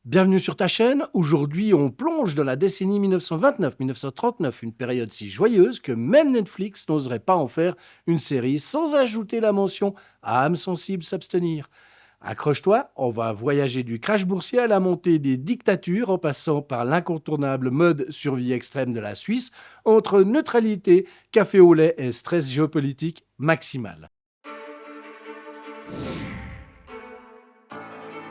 Bienvenue sur ta chaîne. Aujourd'hui, on plonge dans la décennie 1929-1939, une période si joyeuse que même Netflix n'oserait pas en faire une série sans ajouter la mention à âme sensible s'abstenir. Accroche-toi, on va voyager du crash boursier à la montée des dictatures en passant par l'incontournable mode survie extrême de la Suisse entre neutralité, café au lait et stress géopolitique maximal.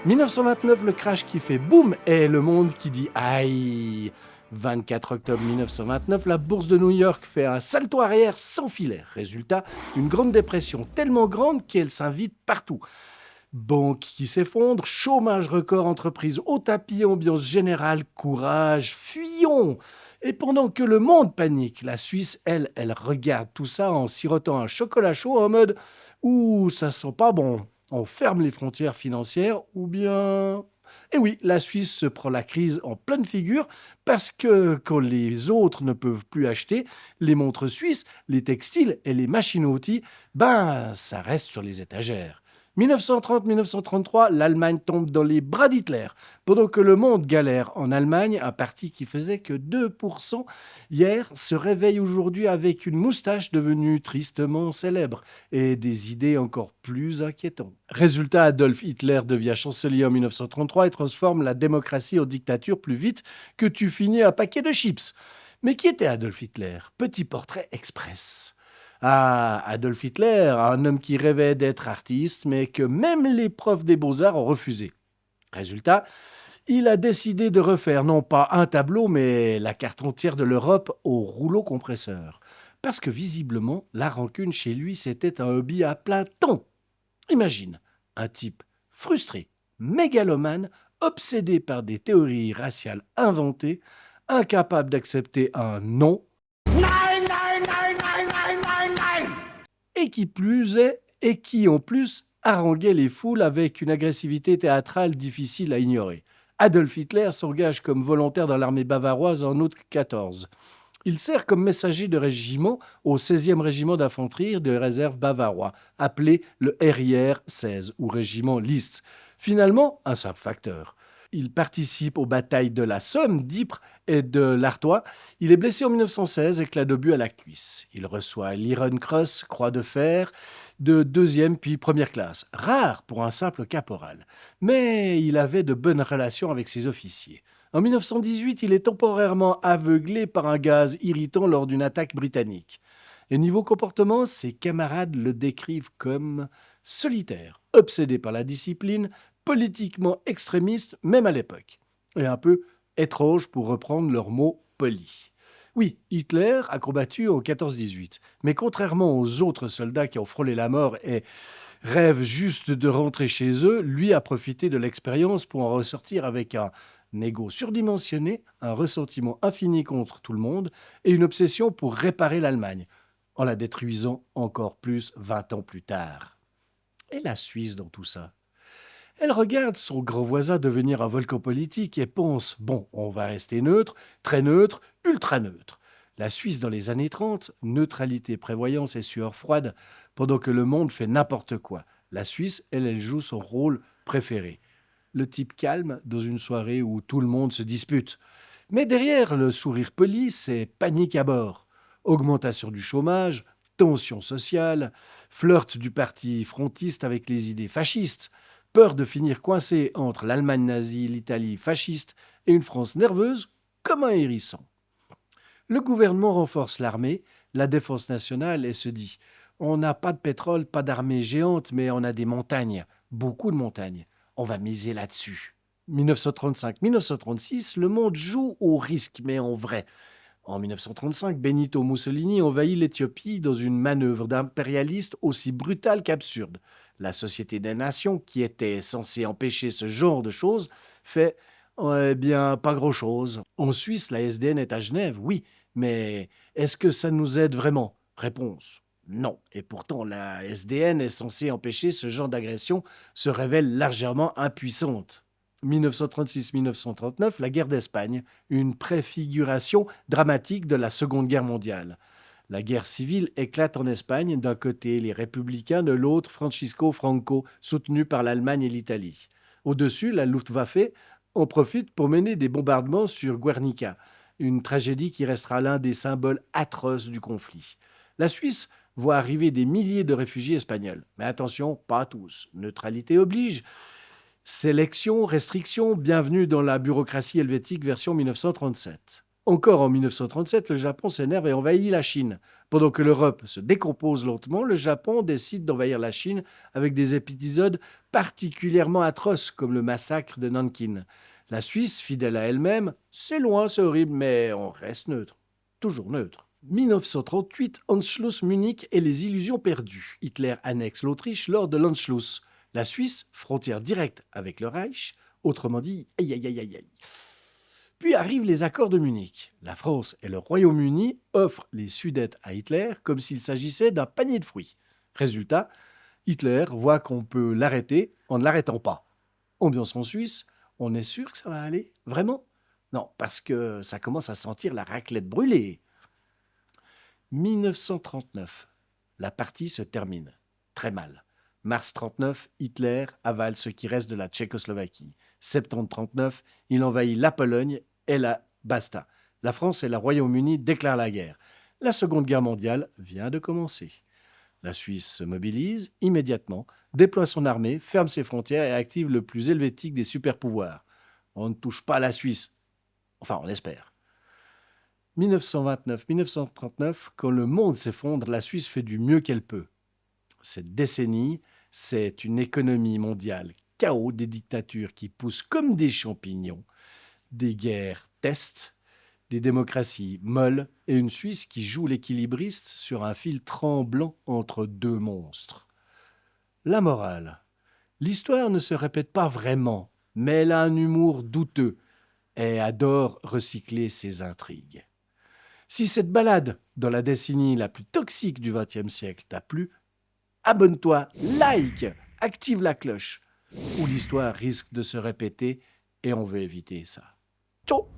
1929, le crash qui fait boum et le monde qui dit aïe. 24 octobre 1929, la bourse de New York fait un salto arrière sans filet. Résultat, une grande dépression tellement grande qu'elle s'invite partout. Banque qui s'effondre, chômage record, entreprise au tapis, ambiance générale, courage, fuyons. Et pendant que le monde panique, la Suisse, elle regarde tout ça en sirotant un chocolat chaud en mode « Ouh, ça sent pas bon ». On ferme les frontières financières ou bien... Et oui, la Suisse se prend la crise en pleine figure parce que quand les autres ne peuvent plus acheter, les montres suisses, les textiles et les machines-outils, ben ça reste sur les étagères. 1930-1933, l'Allemagne tombe dans les bras d'Hitler. Pendant que le monde galère en Allemagne, un parti qui faisait que 2% hier se réveille aujourd'hui avec une moustache devenue tristement célèbre et des idées encore plus inquiétantes. Résultat, Adolf Hitler devient chancelier en 1933 et transforme la démocratie en dictature plus vite que tu finis un paquet de chips. Mais qui était Adolf Hitler? Petit portrait express. Ah, Adolf Hitler, un homme qui rêvait d'être artiste, mais que même les profs des beaux-arts ont refusé. Résultat, il a décidé de refaire non pas un tableau, mais la carte entière de l'Europe au rouleau compresseur. Parce que visiblement, la rancune chez lui, c'était un hobby à plein temps. Imagine, un type frustré, mégalomane, obsédé par des théories raciales inventées, incapable d'accepter un non, et qui plus est, et qui en plus haranguait les foules avec une agressivité théâtrale difficile à ignorer. Adolf Hitler s'engage comme volontaire dans l'armée bavaroise en août 14. Il sert comme messager de régiment au 16e régiment d'infanterie de réserve bavarois, appelé le RIR 16 ou régiment List. Finalement, un simple facteur. Il participe aux batailles de la Somme, d'Ypres et de l'Artois. Il est blessé en 1916, éclat d'obus à la cuisse. Il reçoit l'Iron Cross, croix de fer, de deuxième puis première classe. Rare pour un simple caporal. Mais il avait de bonnes relations avec ses officiers. En 1918, il est temporairement aveuglé par un gaz irritant lors d'une attaque britannique. Et niveau comportement, ses camarades le décrivent comme solitaire, obsédé par la discipline, politiquement extrémiste, même à l'époque, et un peu étrange pour reprendre leurs mots polis. Oui, Hitler a combattu en 14-18, mais contrairement aux autres soldats qui ont frôlé la mort et rêvent juste de rentrer chez eux, lui a profité de l'expérience pour en ressortir avec un ego surdimensionné, un ressentiment infini contre tout le monde et une obsession pour réparer l'Allemagne, en la détruisant encore plus 20 ans plus tard. Et la Suisse dans tout ça? Elle regarde son grand voisin devenir un volcan politique et pense « Bon, on va rester neutre, très neutre, ultra neutre ». La Suisse dans les années 30, neutralité, prévoyance et sueur froide, pendant que le monde fait n'importe quoi. La Suisse, elle joue son rôle préféré. Le type calme dans une soirée où tout le monde se dispute. Mais derrière le sourire poli, c'est panique à bord. Augmentation du chômage, tension sociale, flirt du parti frontiste avec les idées fascistes, peur de finir coincé entre l'Allemagne nazie, l'Italie fasciste et une France nerveuse comme un hérisson. Le gouvernement renforce l'armée, la défense nationale et se dit « On n'a pas de pétrole, pas d'armée géante, mais on a des montagnes, beaucoup de montagnes. On va miser là-dessus. » 1935-1936, le monde joue au risque, mais en vrai. En 1935, Benito Mussolini envahit l'Éthiopie dans une manœuvre d'impérialiste aussi brutale qu'absurde. La Société des Nations, qui était censée empêcher ce genre de choses, fait eh bien pas grand-chose. En Suisse, la SDN est à Genève, oui, mais est-ce que ça nous aide vraiment? Réponse. Non. Et pourtant, la SDN est censée empêcher ce genre d'agression se révèle largement impuissante. 1936-1939, la guerre d'Espagne, une préfiguration dramatique de la Seconde Guerre mondiale. La guerre civile éclate en Espagne, d'un côté les républicains, de l'autre Francisco Franco, soutenu par l'Allemagne et l'Italie. Au-dessus, la Luftwaffe en profite pour mener des bombardements sur Guernica, une tragédie qui restera l'un des symboles atroces du conflit. La Suisse voit arriver des milliers de réfugiés espagnols. Mais attention, pas tous. Neutralité oblige. Sélection, restriction, bienvenue dans la bureaucratie helvétique version 1937. Encore en 1937, le Japon s'énerve et envahit la Chine. Pendant que l'Europe se décompose lentement, le Japon décide d'envahir la Chine avec des épisodes particulièrement atroces, comme le massacre de Nankin. La Suisse, fidèle à elle-même, c'est loin, c'est horrible, mais on reste neutre. Toujours neutre. 1938, Anschluss Munich et les illusions perdues. Hitler annexe l'Autriche lors de l'Anschluss. La Suisse, frontière directe avec le Reich, autrement dit, aïe aïe aïe aïe aïe. Puis arrivent les accords de Munich. La France et le Royaume-Uni offrent les Sudètes à Hitler comme s'il s'agissait d'un panier de fruits. Résultat, Hitler voit qu'on peut l'arrêter en ne l'arrêtant pas. Ambiance en Suisse, on est sûr que ça va aller? Vraiment? Non, parce que ça commence à sentir la raclette brûlée. 1939, la partie se termine. Très mal. Mars 39, Hitler avale ce qui reste de la Tchécoslovaquie. Septembre 39, il envahit la Pologne et la basta. La France et le Royaume-Uni déclarent la guerre. La Seconde Guerre mondiale vient de commencer. La Suisse se mobilise immédiatement, déploie son armée, ferme ses frontières et active le plus helvétique des super-pouvoirs. On ne touche pas à la Suisse. Enfin, on espère. 1929-1939, quand le monde s'effondre, la Suisse fait du mieux qu'elle peut. Cette décennie, c'est une économie mondiale chaos, des dictatures qui poussent comme des champignons, des guerres tests, des démocraties molles et une Suisse qui joue l'équilibriste sur un fil tremblant entre deux monstres. La morale. L'histoire ne se répète pas vraiment, mais elle a un humour douteux et adore recycler ses intrigues. Si cette balade dans la décennie la plus toxique du XXe siècle t'a plu, abonne-toi, like, active la cloche, ou l'histoire risque de se répéter et on veut éviter ça. Ciao!